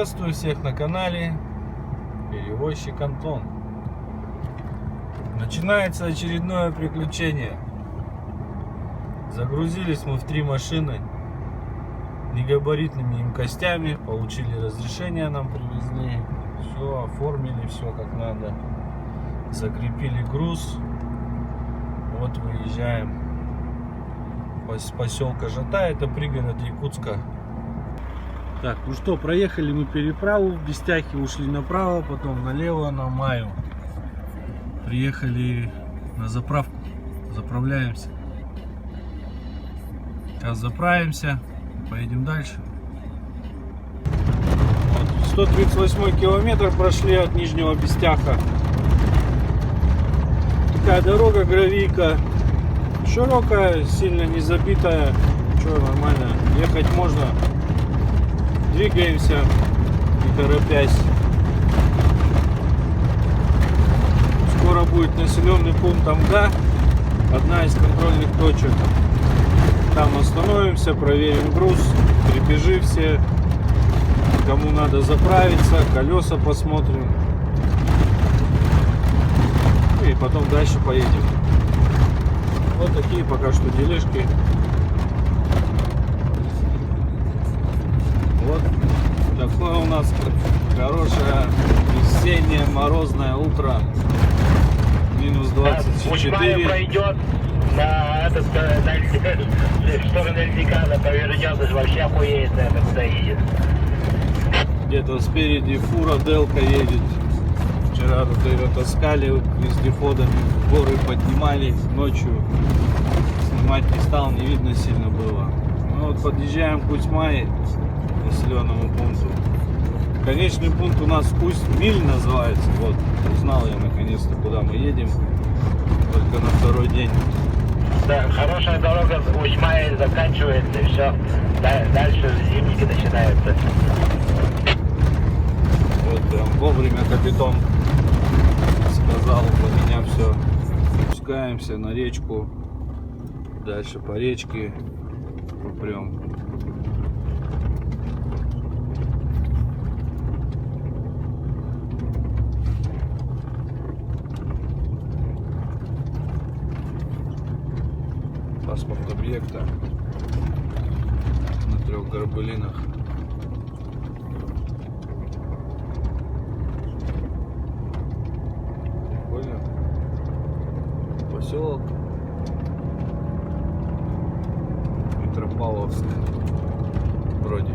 Приветствую всех на канале Перевозчик Антон. Начинается очередное приключение. Загрузились мы в 3 машины негабаритными емкостями, получили разрешение, нам привезли, все оформили, все как надо, закрепили груз. Вот выезжаем с поселка Жата, это пригород Якутска. Так, ну что, проехали мы переправу в Бестяхе, ушли направо, потом налево на Маю. Приехали на заправку, заправляемся. Сейчас заправимся, поедем дальше. Вот, 138 километр прошли от Нижнего Бестяха. Такая дорога, гравийка, широкая, сильно не забитая, ничего, нормально, ехать можно. Двигаемся, не торопясь. Скоро будет населенный пункт Амга, одна из контрольных точек. Там остановимся, проверим груз, крепежи все, кому надо заправиться, колеса посмотрим. И потом дальше поедем. Вот такие пока что дележки. Вот такое у нас хорошее весеннее морозное утро. Минус 24. Пройдет на этот, в сторону Эльдикана, повернет, вообще охуеет, это куда едет. Где-то спереди фура Делка едет. Вчера тут ее таскали вездеходами, в горы поднимали ночью. Снимать не стал, не видно сильно было. Ну вот подъезжаем к Усть-Мае, населенному пункту. Конечный пункт у нас Усть-Миль называется. Вот, узнал я наконец-то, куда мы едем. Только на второй день. Да, хорошая дорога в Усть-Мае заканчивается, и все. Дальше зимники начинаются. Вот прям вовремя капитан сказал, у меня все. Спускаемся на речку. Дальше по речке прям. Паспорт объекта на 3 горбылинах. Прикольно. Поселок Петропавловск вроде.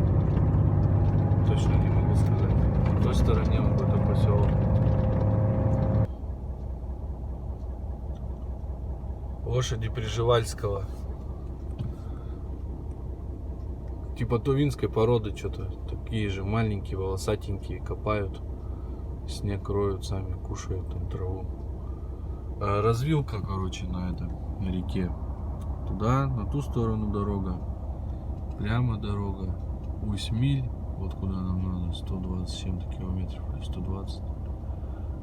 Точно не могу сказать. В той стороне вот это поселок. Лошади Приживальского. Типа тувинской породы, что-то такие же маленькие, волосатенькие, копают, снег роют, сами кушают там траву. Развилка, короче, на реке. Туда, на ту сторону дорога, прямо дорога, Усть-Миль, вот куда нам надо, 127 километров или 120.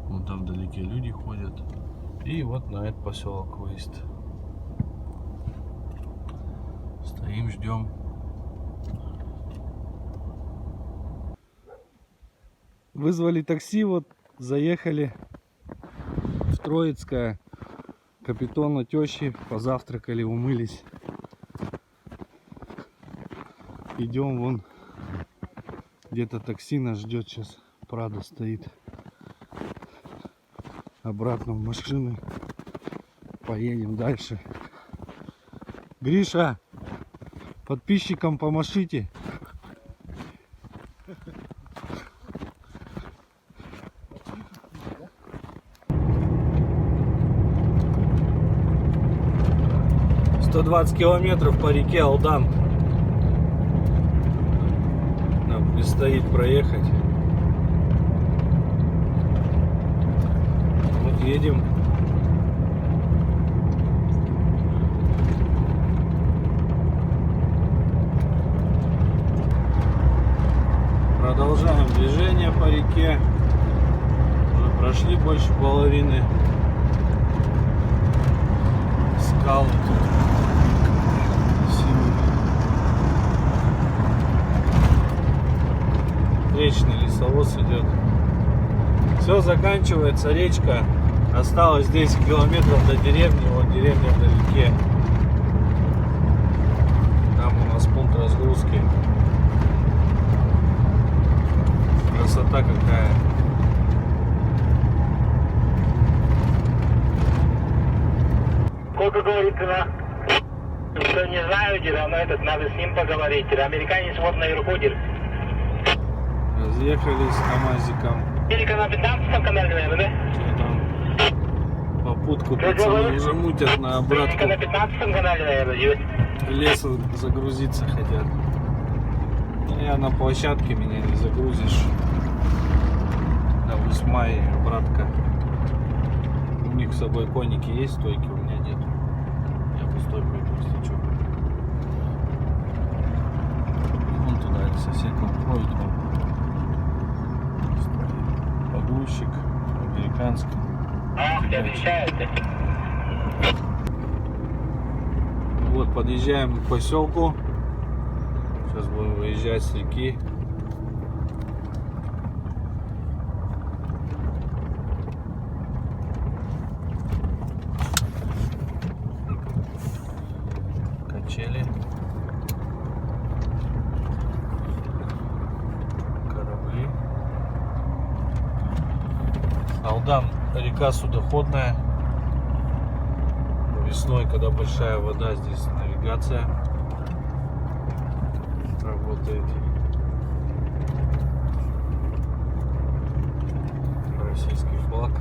Вон там вдалеке люди ходят. И вот на этот поселок выезд. Стоим, ждем. Вызвали такси, вот заехали в Троицкое. Капитана тещи, позавтракали, умылись. Идем вон, где-то такси нас ждет сейчас. Прада стоит. Обратно в машину. Поедем дальше. Гриша, подписчикам помашите. «120 километров по реке Алдан. Нам предстоит проехать. Вот едем. Продолжаем движение по реке. Уже прошли больше половины. Скалы тут. Встречный лесовоз идет. Все, заканчивается речка. Осталось 10 километров до деревни. Вот деревня вдалеке. Там у нас пункт разгрузки. Красота какая. Сколько говорит цена? Что не знаю, но этот, надо с ним поговорить. Американец вот наверху держит. Разъехались с КамАЗиком. Америка на 15 канале, наверное, да? Что там? Попутку пацаны уже мутят на обратку. На 15 канале, наверное, живет. В лес загрузиться хотят. Ну, я на площадке, меня не загрузишь. До 8 обратка. У них с собой коники есть, стойки у меня нет. Я пустой пойду, если что. Вон туда лесосеком ходит он. Погрузчик американский. Ах, ты отвечает. Вот, подъезжаем к поселку. Сейчас будем выезжать с реки. Качели. Корабли. Алдан, река судоходная. Весной, когда большая вода, здесь навигация работает. Российский флаг.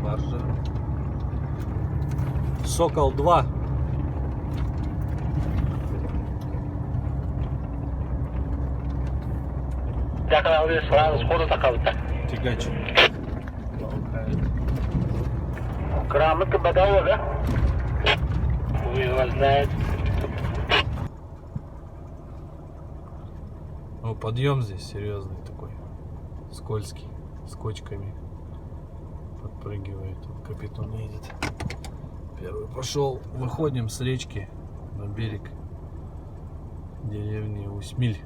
Баржа. Сокол 2. Так, она сразу сходу такая-то. Тягач. Грамотка бодова, да? Вы его знаете. Ну, подъем здесь серьезный такой. Скользкий. С кочками. Подпрыгивает. Вот капитан едет. Первый пошел. Выходим с речки на берег деревни Усмиль.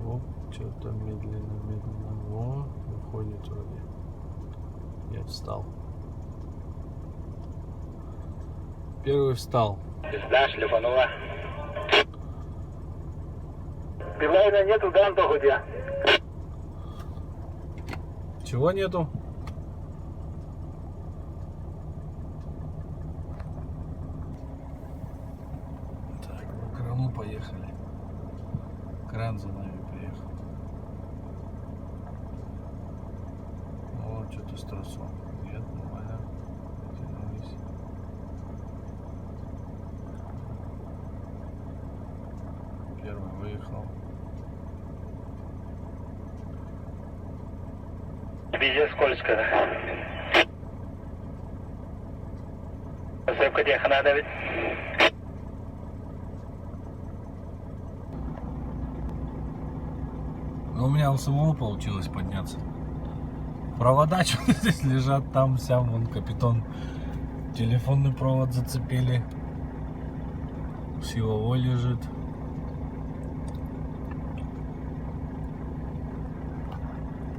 Оп, что-то медленно. Во, выходит вроде. Я встал. Первый встал. Пизда шлепанула. Билайна нету, да, Антохудя? Чего нету? Так, в Крыму поехали. Кран за нами приехал. О, что-то с тросом. Нет, нормально. Потянулись. Первый выехал. Везде скользко, да? Посыпка деха надо ведь? Но у меня у самого получилось подняться. Провода что-то здесь лежат, там сям, вон капитан. Телефонный провод зацепили. Силовой лежит.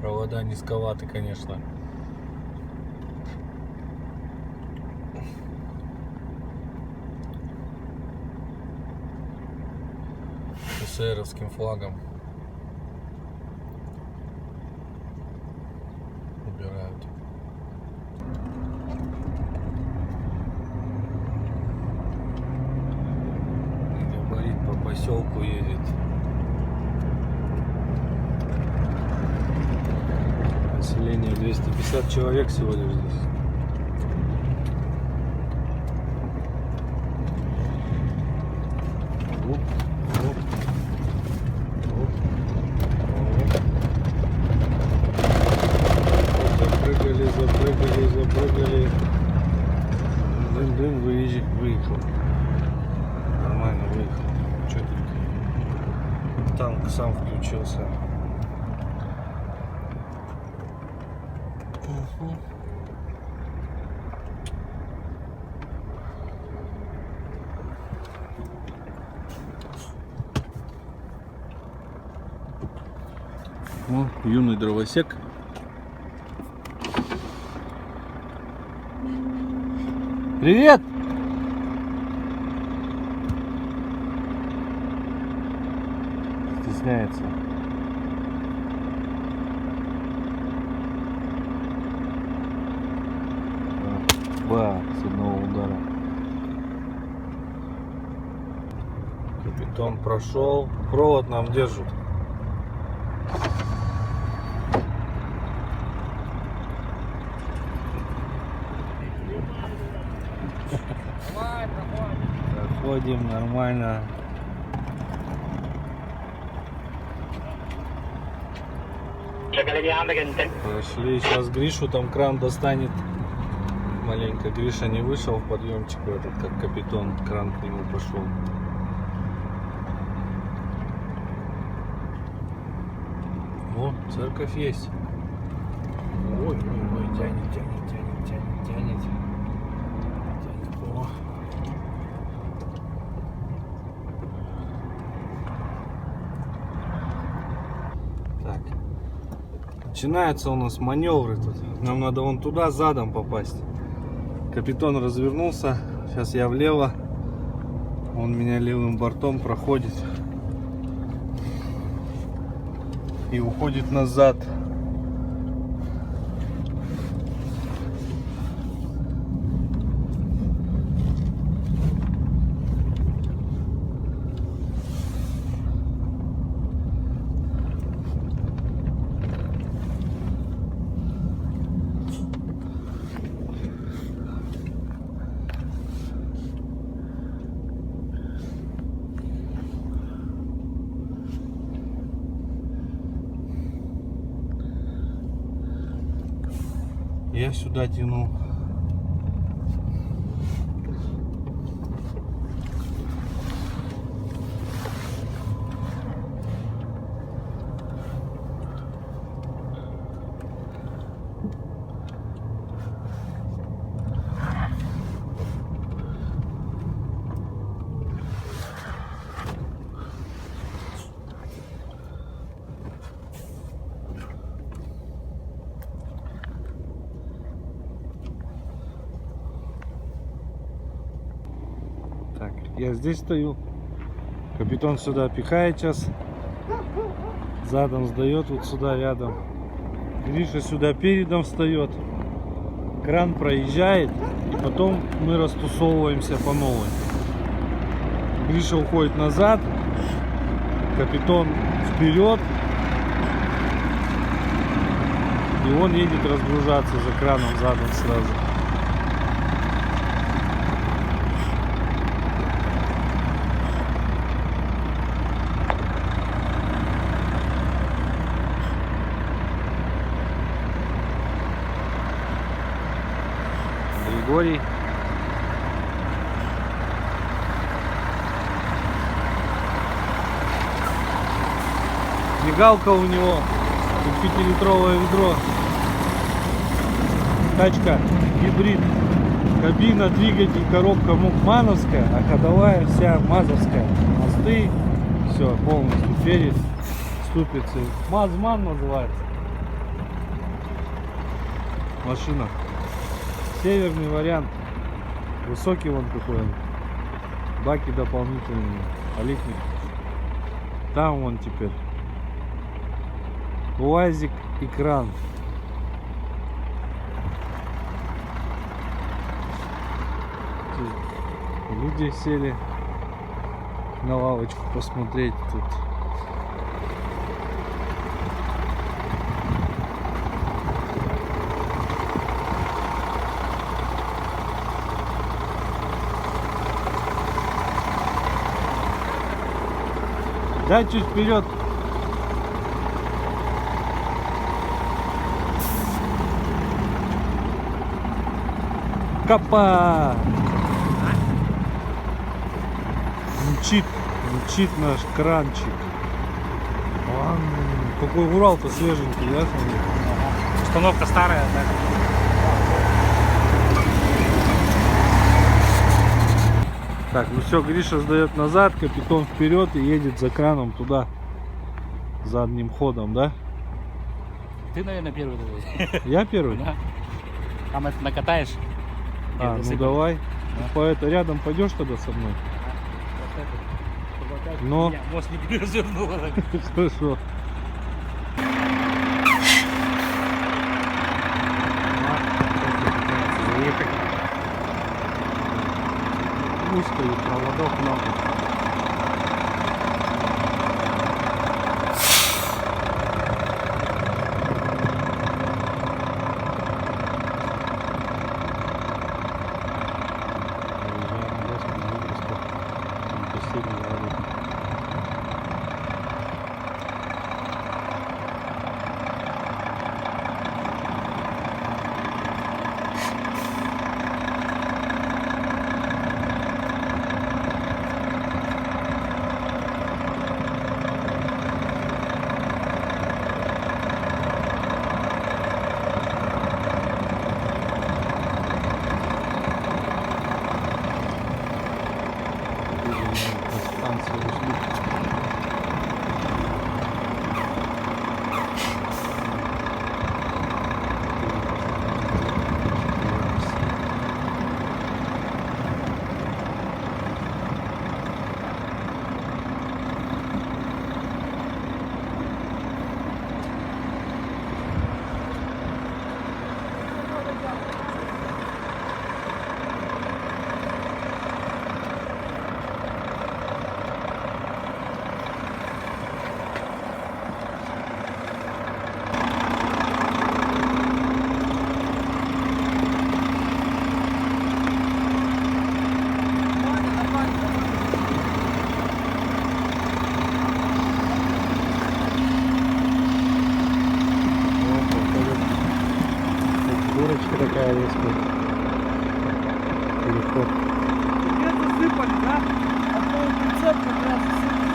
Провода низковаты, конечно. С эсеровским флагом. Убирают. Габарит по поселку едет. Население 250 человек всего лишь здесь. Оп, оп, оп, оп. Запрыгали. Дым, выехал. Нормально выехал. Четенько. Танк сам включился. О, юный дровосек. Привет! Стесняется. Ба, с одного удара. Капитан прошел. Провод нам держит. Проходим нормально. Пошли, сейчас Гришу там кран достанет. Маленько Гриша не вышел в подъемчик этот, как капитан, кран к нему пошел. О, церковь есть. Ой, тянет. Тянет. О. Так. Начинаются у нас маневры тут. Нам надо вон туда задом попасть. Капитан развернулся. Сейчас я влево. Он меня левым бортом проходит. И уходит назад. Я сюда тяну. Так, я здесь стою. Капитан сюда пихает сейчас. Задом сдает вот сюда рядом. Гриша сюда передом встает. Кран проезжает. И потом мы растусовываемся по новой. Гриша уходит назад. Капитан вперед. И он едет разгружаться за краном задом сразу. Григорий. Мигалка у него, 5-литровое ведро. Тачка гибрид. Кабина, двигатель, коробка мановская, а ходовая вся мазовская. Мосты, все полностью перед, ступицы. Мазман называется машина. Северный вариант. Высокий вон какой он. Баки дополнительные. Оликник. Там вон теперь УАЗик и кран. Люди сели на лавочку посмотреть тут. Да, чуть вперед. Капа! Мчит наш кранчик. Вон, какой Урал-то свеженький, да? Установка старая, да? Так, ну все, Гриша сдает назад, капитан вперед и едет за краном туда, задним ходом, да? Ты, наверное, первый давай. Я первый? Да. Там это накатаешь. А, ну засыпано. давай. Да. По это рядом пойдешь тогда со мной? Вот это. Чтобы опять Но. меня мост не перевернуло. Хорошо. Узко и проводов много. Дурочка такая резкая. Переход. Где засыпали, да? А то прицеп как раз засыпали.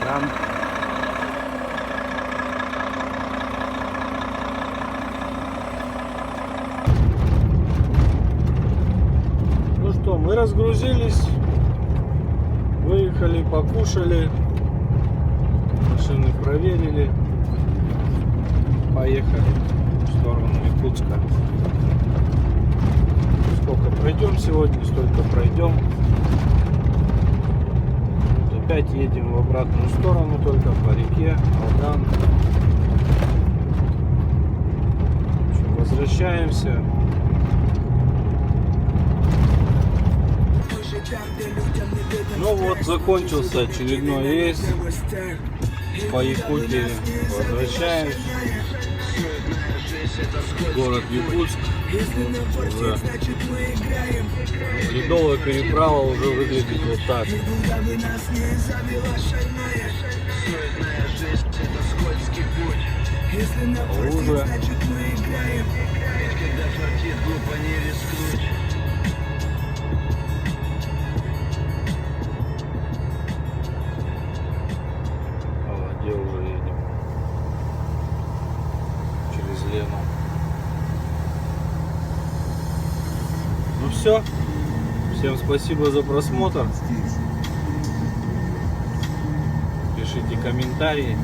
Там. Ну что, мы разгрузились, выехали, покушали, машины проверили, поехали в сторону Якутска. Сколько пройдем сегодня, столько пройдем. Опять едем в обратную сторону, только по реке Алдан. В общем, возвращаемся. Ну вот, закончился очередной рейс по Якутии. Возвращаемся. Город Якутск. Уже ледовая переправа уже выглядит вот так. Лужа. По воде уже едем. Через Лену. Ну все. Всем спасибо за просмотр. Пишите комментарии.